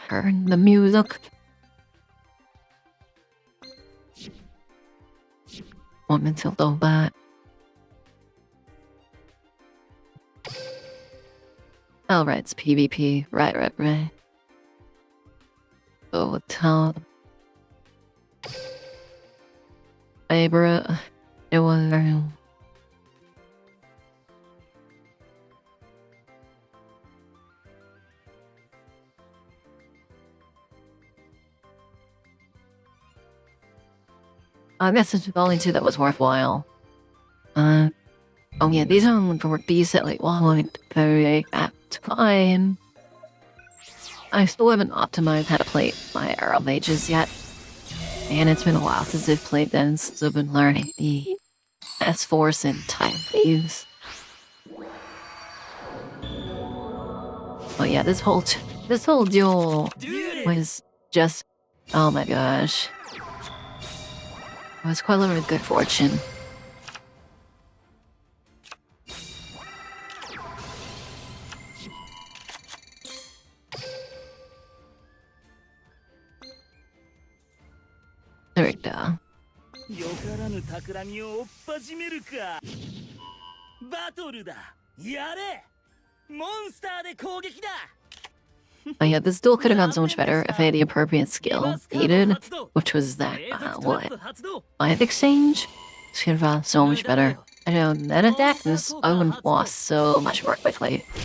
Turn the music. Want me to go back? Oh, right, it's PvP. Right. Oh, tell favorite. It was. I guess it's the only two that was worthwhile. Oh yeah, these are for decent like 1.38 at time. I still haven't optimized how to play my arrow mages yet. And it's been a while since I've played them, so I've been learning the S-Force and type thieves. Oh yeah, this whole duel was just, oh my gosh. It was quite a little bit of good fortune. There we go. Oh yeah, this duel could have gone so much better if I had the appropriate skill needed, which was that, life exchange. This could have gone so much better. I know, that attack was, I would have lost so much more quickly. I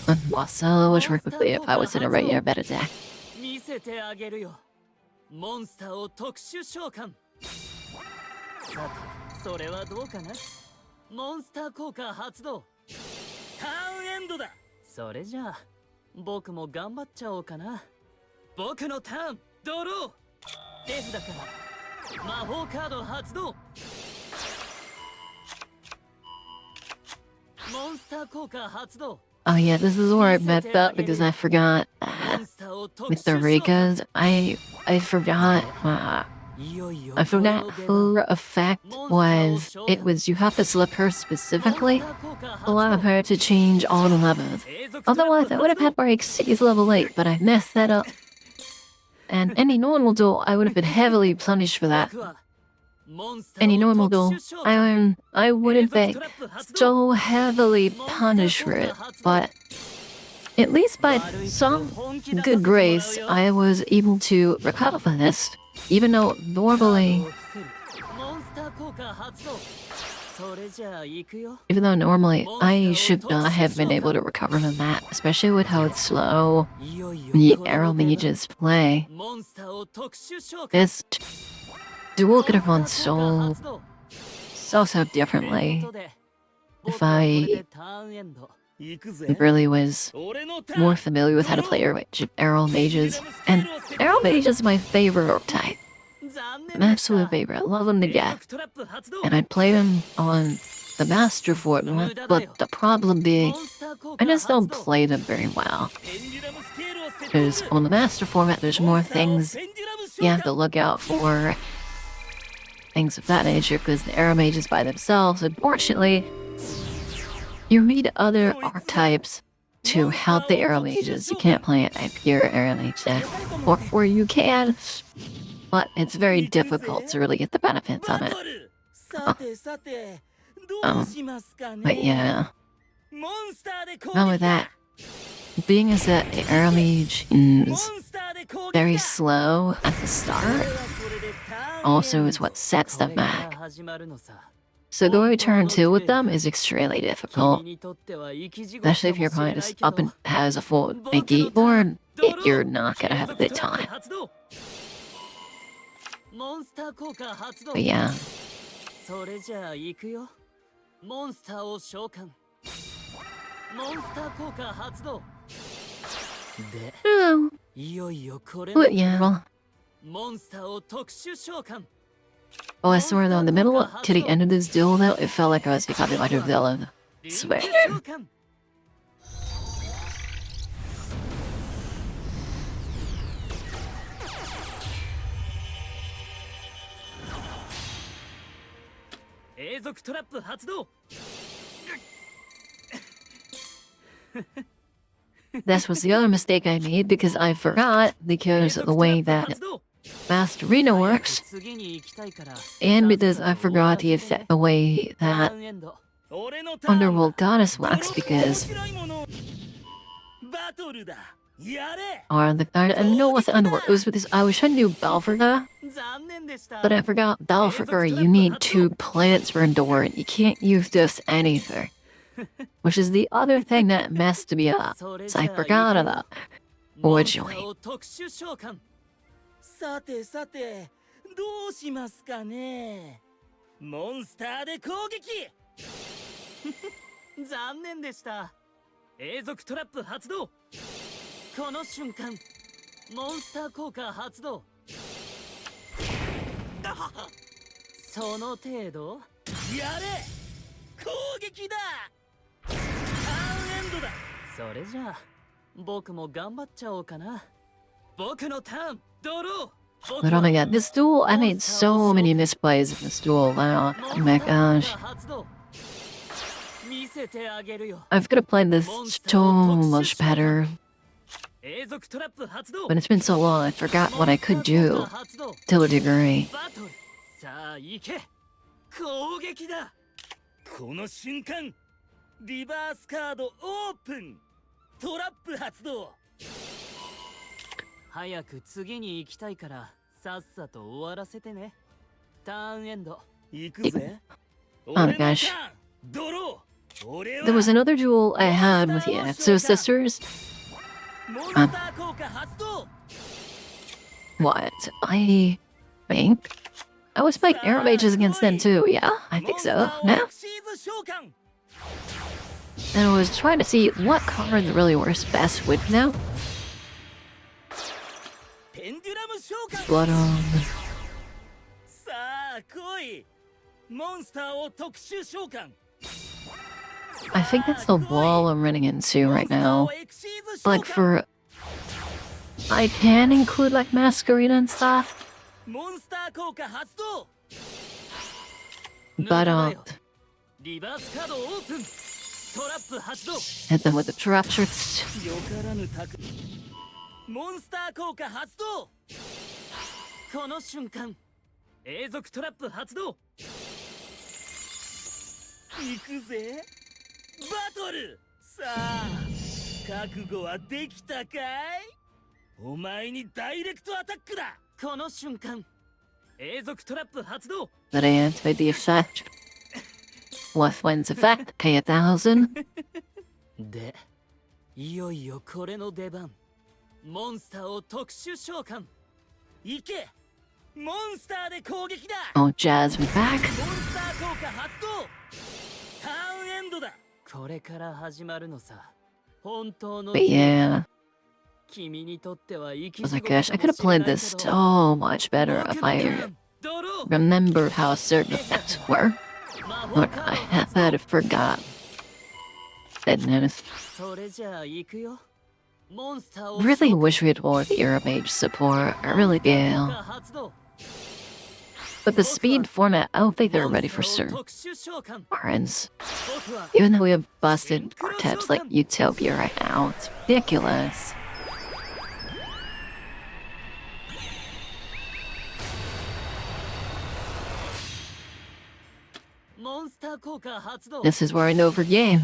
would have lost so much more quickly if I was in a regular meta attack. モンスターを特殊召喚。さて、それはどうかな。モンスター効果発動。ターンエンドだ。それじゃあ、僕も頑張っちゃおうかな。僕のターン、ドロー。デフだから、魔法カード発動。モンスター効果発動。Oh yeah, this is where I messed up because I forgot with the Rikas. I forgot. I forgot her effect was you have to select her specifically, allow her to change all the levels. Otherwise, I would have had breaks. He's level 8, but I messed that up. And any normal duel, I would have been heavily punished for that. Any normal duel, I wouldn't be so heavily punished for it, but at least by some good grace, I was able to recover from this, even though normally I should not have been able to recover from that, especially with how slow the arrow mages play. This duel could have gone so differently if I really was more familiar with how to play arrow mages. And arrow mage is my favorite type. My absolute favorite. I love them to death. And I'd play them on the master format, but the problem being, I just don't play them very well. Because on the master format, there's more things you have to look out for. Things of that nature, because the arrow mages by themselves, unfortunately, you need other archetypes to help the arrow mages. You can't play a pure arrow mage deck, or you can, but it's very difficult to really get the benefits of it. But yeah, not with that. Being as that the arrow mage is very slow at the start, also is what sets them back. So going turn 2 with them is extremely difficult, especially if your opponent is up and has a full gate board. You're not gonna have a good time. But yeah. Oh. But yeah, well. Oh, I swear though, in the middle to the end of this duel though, it felt like I was becoming like a villain. I swear. this was the other mistake I made because I forgot because of the way that Fast Arena works, and because I forgot the way that Underworld Goddess works because I know what's Underworld. It was because I was trying to do Balfurga, but I forgot Balfurga, you need 2 planets for Endure. You can't use just anything. Which is the other thing that messed me up. So I forgot about originally. さてさて、どうしますかね。モンスターで攻撃。残念でした。永続トラップ発動。この瞬間、モンスター効果発動。その程度。やれ。攻撃だ。ターンエンドだ。それじゃあ、僕も頑張っちゃおうかな。僕のターン。But oh my god, this duel, I made so many misplays in this duel now. Oh my gosh. I've gotta play this so much better. But it's been so long, I forgot what I could do. To a degree. この瞬間、リバースカードオープン。トラップ発動。早く次に行きたいからさっさと終わらせてね。ターンエンド行くぜ。Oh gosh. There was another duel I had with the Exo sisters. What? I think I was playing Arrow Mages against them too. Yeah, I think so. No. And I was trying to see what cards really works best with now. Blood on. I think that's the wall I'm running into right now. Like for... I can include like Masquerade and stuff. But hit them with the trap shirts. モンスター効果発動。この瞬間、永続トラップ発動。行くぜ。バトル。さあ、覚悟はできたかい？お前にダイレクトアタックだ。この瞬間、永続トラップ発動。But I activate the effect. What wins effect? Pay 1,000. で、いよいよこれの出番。モンスターを特殊召喚。行け。モンスターで攻撃だ。Oh, Jasmine back. モンスター効果発動。ターンエンドだ。これから始まるのさ。本当の。But yeah. I was like, gosh, I could have played this so much better if I remembered how certain effects were. But I had forgot. Goodness. Really wish we had more of the Arrow Mage support. I really do. But the speed format, I don't think they're ready for certain cards. Even though we have busted archetypes like Utopia right now, it's ridiculous. This is where I know for game.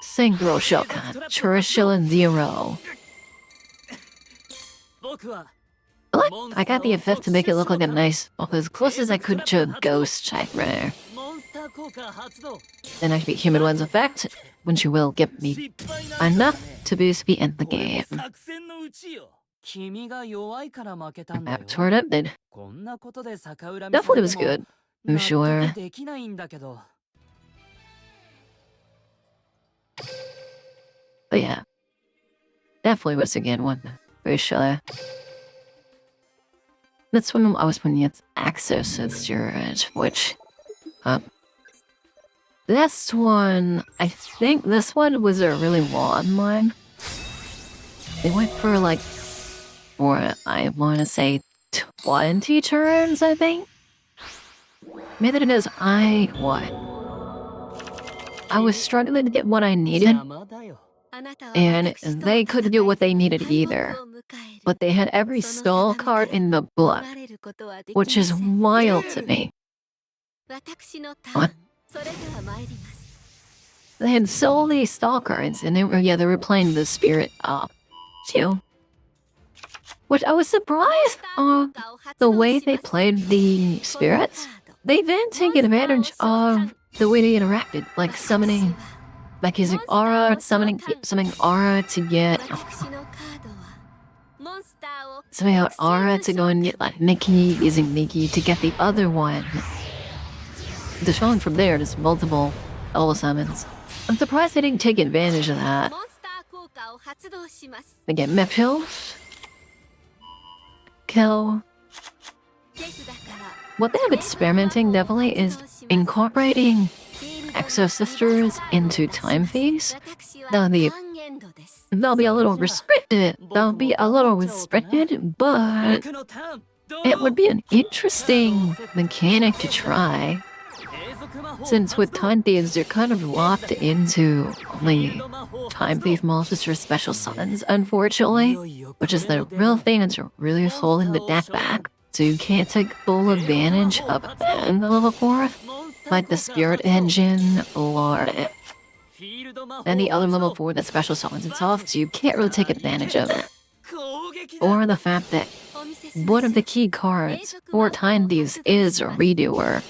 Synchro Shokan, Churchill and Zero. But I got the effect to make it look like a nice, as close as I could to a ghost type rare. Then I can beat Human One's effect, which will give me enough to boost me in the game. I'm back toward it, then. Definitely was good, I'm sure. But yeah, definitely was a good one, for sure. That's when I was putting its access storage, which, this one, I think this one was a really long one. They went for like, or I want to say 20 turns, I think. Maybe it is, I was struggling to get what I needed. and they couldn't do what they needed either. But they had every stall card in the book, which is wild to me. What? They had solely stall cards, and they were playing the spirit too. Which I was surprised the way they played the spirits. They didn't take advantage of the way they interacted, like summoning, like using aura, summoning aura to get something out aura to go and get like Nikki, using Nikki to get the other one. The showing from there, there's multiple all summons. I'm surprised they didn't take advantage of that. They get mech pills. Kill. What they have experimenting definitely is incorporating Exo Sisters into Time Phase. They'll be a little restricted. But it would be an interesting mechanic to try. Since with Time Thieves, you're kind of locked into only Time Thief monsters or special summons, unfortunately. Which is the real thing that's really holding the deck back. So you can't take full advantage of the level 4, like the Spirit Engine or any other level 4 that special summons itself, so you can't really take advantage of it. Or the fact that one of the key cards for Time Thieves is a Redoer,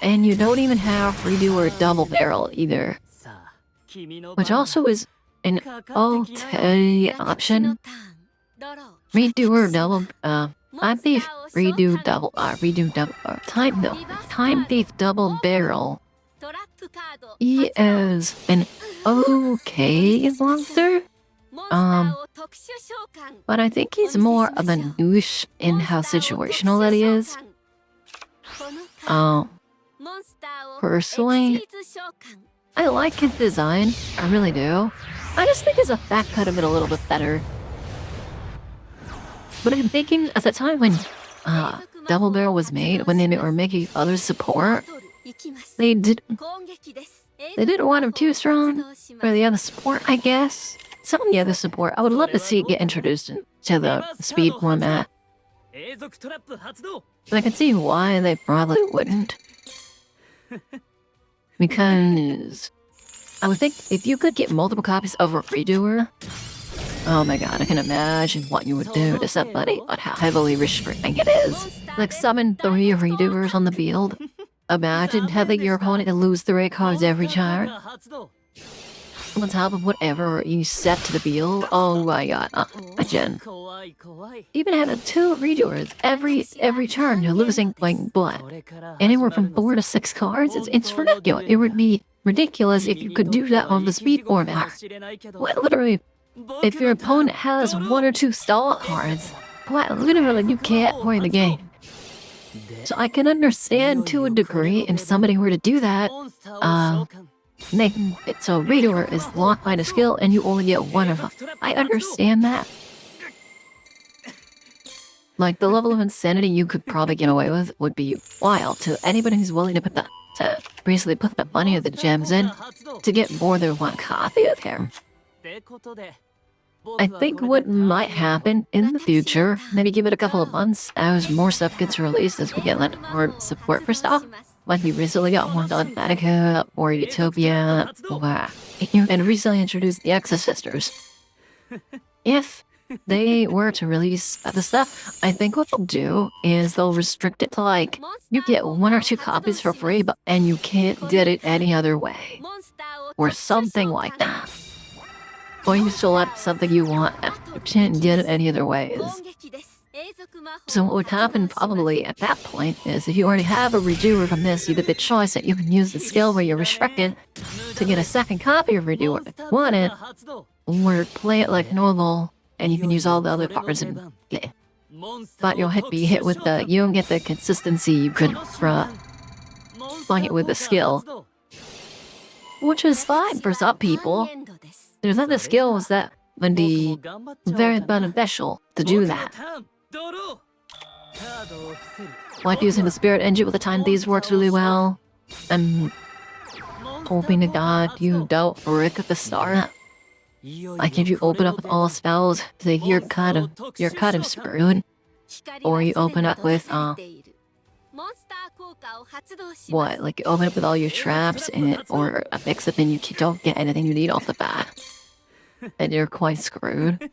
and you don't even have Redoer Double Barrel either, which also is an okay option. Redoer Double, Time Thief Time Thief Double Barrel. He is an okay monster. But I think he's more of a niche in how situational that he is. Personally, I like his design. I really do. I just think his effect could have been a little bit better. But I'm thinking at the time when Double Barrel was made, when they were making other support, they didn't want him too strong for the other support, I guess. Some of the other support, I would love to see it get introduced to the speed format. But I can see why they probably wouldn't. Because I would think if you could get multiple copies of a Redoer, oh my god, I can imagine what you would do to somebody on how heavily restricting it is. Like summon 3 Redoers on the field. Imagine having your opponent lose 3 cards every turn. On top of whatever you set to the field. Oh my god, imagine. Even having 2 Redoers every turn, you're losing like blood. Anywhere from 4 to 6 cards, it's ridiculous. It would be ridiculous if you could do that on the speed format. Literally, if your opponent has 1 or 2 stall cards, literally you can't play the game. So I can understand to a degree if somebody were to do that, making it so Redoer is locked by the skill and you only get 1 of them. I understand that. Like, the level of insanity you could probably get away with would be wild to anybody who's willing to basically put the money of the gems in to get more than 1 copy of him. I think what might happen in the future, maybe give it a couple of months as more stuff gets released, as we get more support for stuff. Like you recently got one on Attica or Utopia, and recently introduced the Exo Sisters. If they were to release the stuff, I think what they'll do is they'll restrict it to like, you get 1 or 2 copies for free, and you can't get it any other way. Or something like that. Or you select something you want, you can't get it any other ways. So what would happen probably at that point is if you already have a Redoer from this, you get the choice that you can use the skill where you're restricted to get a 2nd copy of Redoer if you want it, or play it like normal and you can use all the other cards and get it. But you'll be hit with you don't get the consistency you could from playing it with the skill. Which is fine for some people. There's other skills that would be very beneficial to do that. Like using the Spirit Engine with the Time Thieves works really well. I'm hoping to God you don't brick at the start. Like if you open up all spells, say you're kind of screwed. Or you open up with what? Like you open up with all your traps in it, or a mix-up and you don't get anything you need off the bat. And you're quite screwed.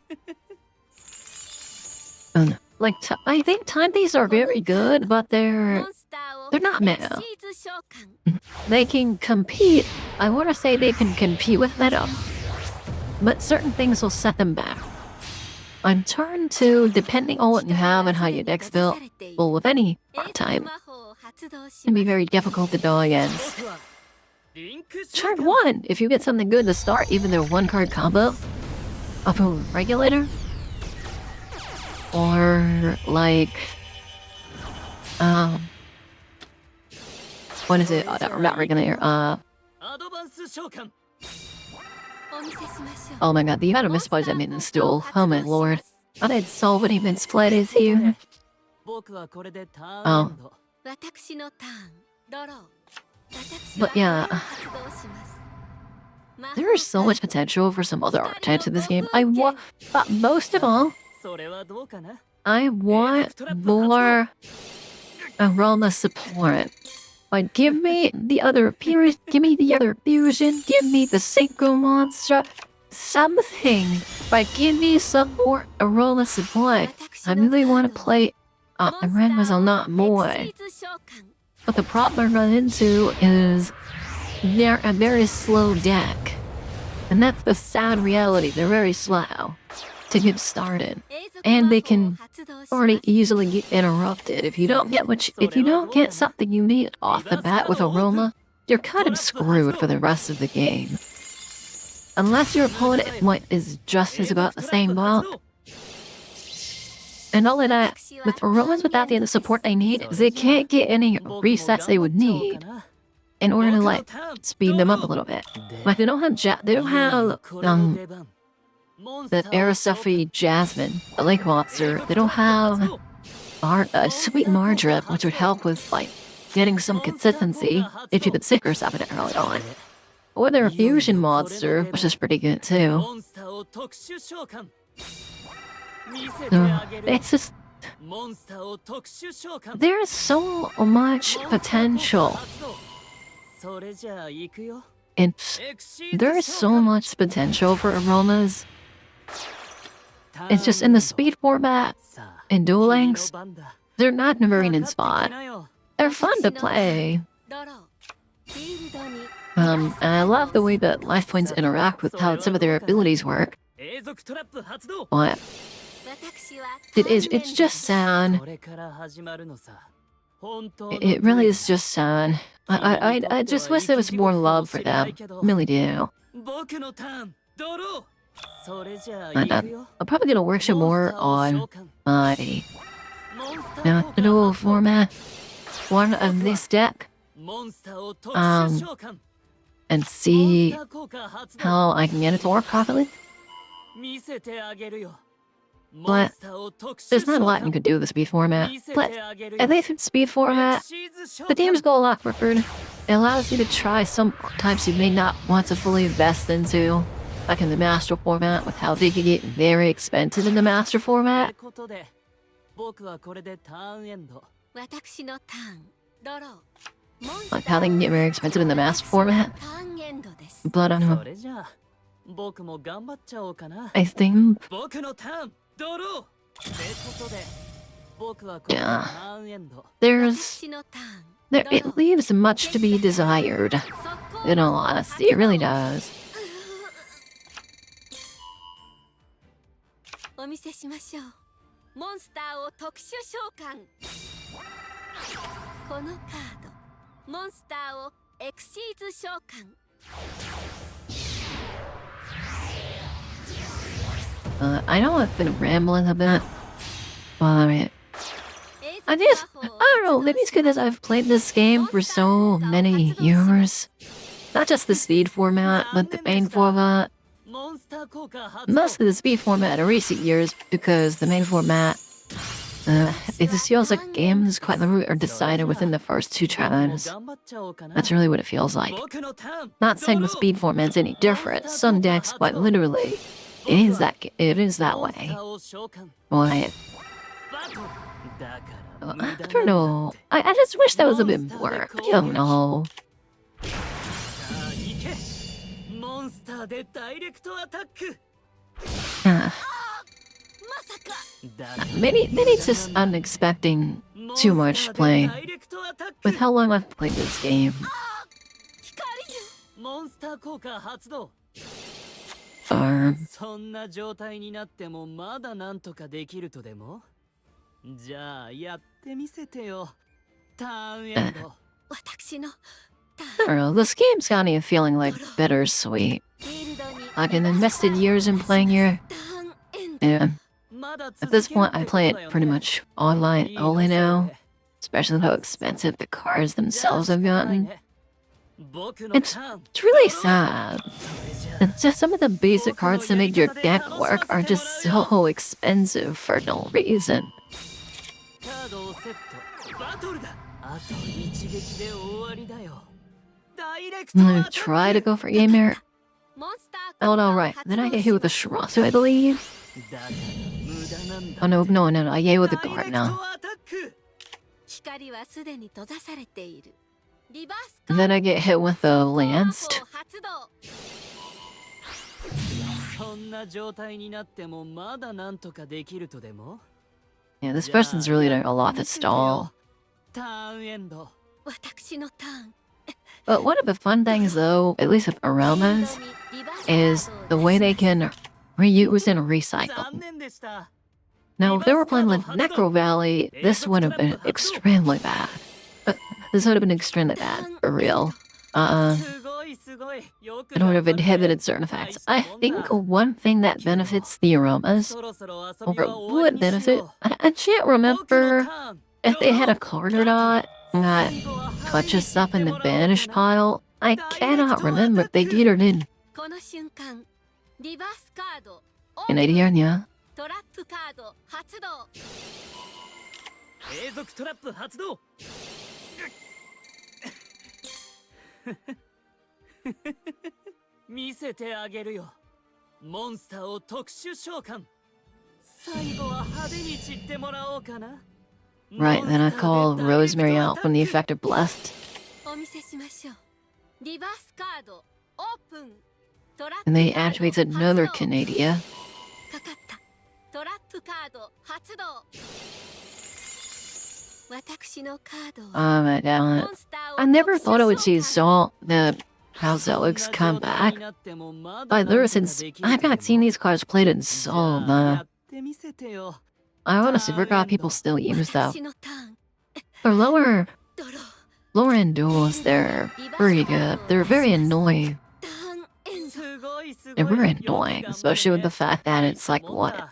And, like, I think time-based are very good, but they're not meta. They can compete. I want to say they can compete with meta, but certain things will set them back. On turn 2, depending on what you have and how your deck's built, well, with any type, it can be very difficult to go against. Turn 1, if you get something good to start, even their 1-card combo of a regulator, or like, what is it? Not regulator. Oh my god, the amount of misplays I made in this duel. Oh my lord. I had so many misplays here. Oh. But yeah. There is so much potential for some other archetypes in this game. But most of all, I want more aroma support. Like, give me the other fusion, give me the synchro monster, something. Like, give me some more aroma support. I really want to play Mademoiselle not more. But the problem I run into is they're a very slow deck. And that's the sad reality, they're very slow to get started. And they can already easily get interrupted. If you don't get something you need off the bat with aroma, you're kind of screwed for the rest of the game. Unless your opponent is just as about the same bump. And all of that, with aromas without the support they need, is they can't get any resets they would need in order to like speed them up a little bit. Like they don't have the Arasephi Jasmine, the lake monster. They don't have sweet Mardrip, which would help with like getting some consistency if you could sick yourself in it early on. Or their fusion monster, which is pretty good too. It's just there's so much potential. There's so much potential for aromas. It's just in the speed format, in Duel Links, they're not in a very good spot. They're fun to play. And I love the way that life points interact with how some of their abilities work. But it's just sad. It really is just sad. I just wish there was more love for them. I really do. I'm probably gonna workshop more on my dual format one of this deck. And see how I can get it to work properly. But there's not a lot you could do with the speed format. But at least with speed format, the games go a lot quicker. It allows you to try some types you may not want to fully invest into, like in the master format, with how they can get very expensive in the master format. Like how they can get very expensive in the master format. But I think it leaves much to be desired. In all honesty, it really does. I know I've been rambling a bit, but I don't know, maybe it's because I've played this game for so many years. Not just the speed format, but the main format. Mostly the speed format in recent years, because the main format It just feels like games quite literally are decided within the first 2 turns. That's really what it feels like. Not saying the speed format's any different. Some decks quite literally, it is that way. But I don't know. I just wish that was a bit more. I don't know. Maybe just I'm expecting too much playing. With how long I've played this game. Farm. そんな状態になってもまだなんとかできるとでもじゃあやってみせてよターンエンド I don't know, this game's got me feeling like bittersweet. Like an invested years in playing here. Yeah. At this point, I play it pretty much online only now. Especially how expensive the cards themselves have gotten. It's really sad. It's just some of the basic cards to make your deck work are just so expensive for no reason. I'm gonna try to go for game here. Oh no, right. Then I get hit with a Shirasu, I believe. Oh no, I get hit with the guard now. And then I get hit with the Lanced. Yeah, this person's really doing a lot to stall. But one of the fun things, though, at least with aromas, is the way they can reuse and recycle. Now, if they were playing with Necro Valley, this would have been extremely bad. This would have been extremely bad, for real. It would have inhibited certain effects. I think one thing that benefits the aromas, or would benefit, I can't remember if they had a card or not that touches up in the banished pile. I cannot remember if they did or didn't. An idea, yeah. Right, then I call Rosemary out from the effective blast. And they activates another Canadia. Oh my god. I never thought I would see how Zoics come back. But ever since I've not seen these cards played in so long. I honestly forgot people still use them. For lower end duels, they're pretty good. They're very annoying. They're very annoying, especially with the fact that it's like, what?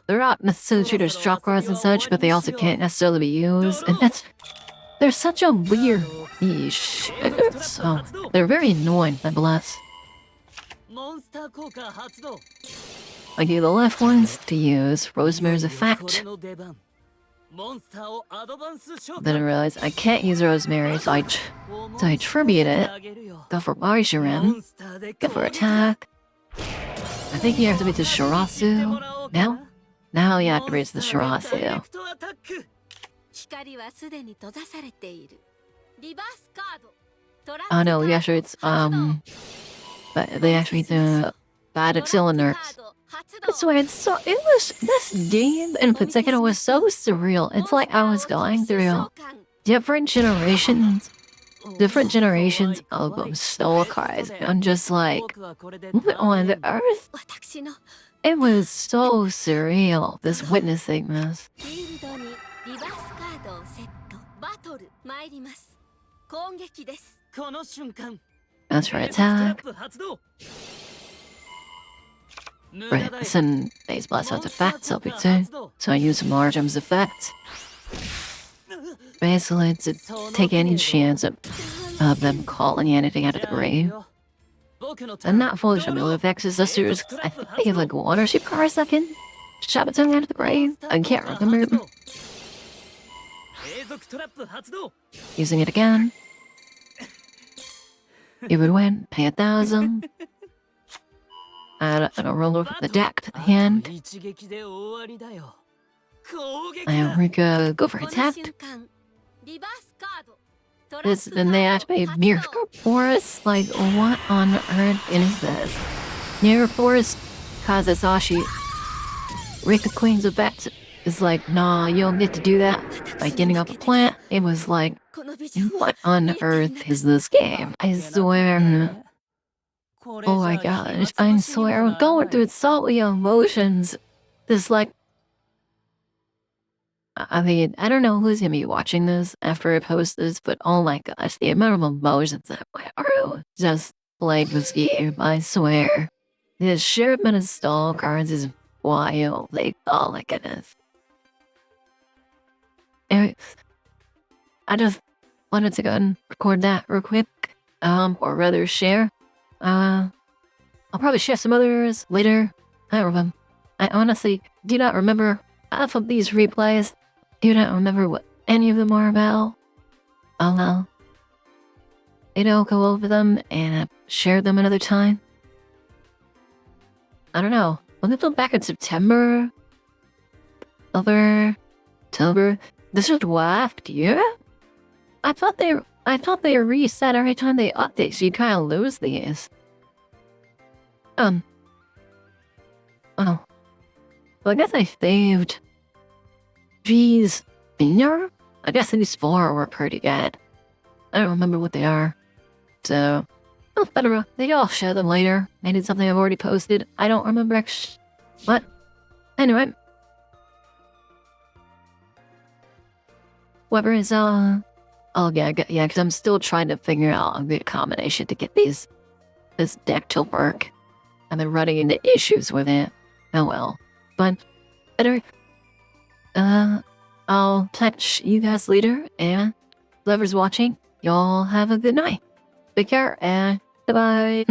They're not necessarily treated as drop cards and such, but they also can't necessarily be used. And they're such a weird niche. So, they're very annoying, nonetheless. I gave the left ones to use Rosemary's effect. Then I realized I can't use Rosemary, so I tribute it. Go for Barishiram. Go for attack. I think he activates the Shirasu. Now he activates the Shirasu. Oh no, he activates, but they actually do bad accelerators. That's why this game in particular was so surreal. It's like I was going through different generations of Stola cards. I'm just like, what on the earth? It was so surreal, this witnessing this. That's for attack. Right, send base blast out effects, LP2. So I use Marjam's effect. Basically, to take any chance of them calling anything out of the grave. And not foolish ability effects is just serious, because I think they have like one or two cards that can Shabatung out of the brain? I can't remember. Using it again. You would win. Pay 1,000. Add a roll over the deck to the hand. And we go for attack. Then they activate Mirror Forest? Like, what on earth is this? Mirror Forest Kazasashi. Rika Queens of Bats is like, nah, you don't get to do that by getting up a plant. It was like, what on earth is this game? I swear. Oh my gosh, I swear, I'm going through salty emotions. This like, I mean, I don't know who's gonna be watching this after I post this, but oh my gosh, the amount of emotions that my heart just played this game, I swear. The sheer amount of stall cards is wild, like, oh my goodness. Anyways, I just wanted to go and record that real quick, or rather share. I'll probably share some others later. I don't remember. I honestly do not remember half of these replays. Do not remember what any of them are about. Oh well. Go over them and share them another time. I don't know. Was it back in September? October? This is last year? I thought they reset every time they update, so you kind of lose these. Oh. Well, I guess I saved. Jeez. I guess these 4 were pretty good. I don't remember what they are. So, better. Maybe I'll share them later. Maybe it's something I've already posted. I don't remember what? Anyway. Whoever is, oh yeah, because I'm still trying to figure out a good combination to get this deck to work. I've been running into issues with it. Oh well. But, better, I'll catch you guys later, and whoever's watching, y'all have a good night. Take care, and bye-bye.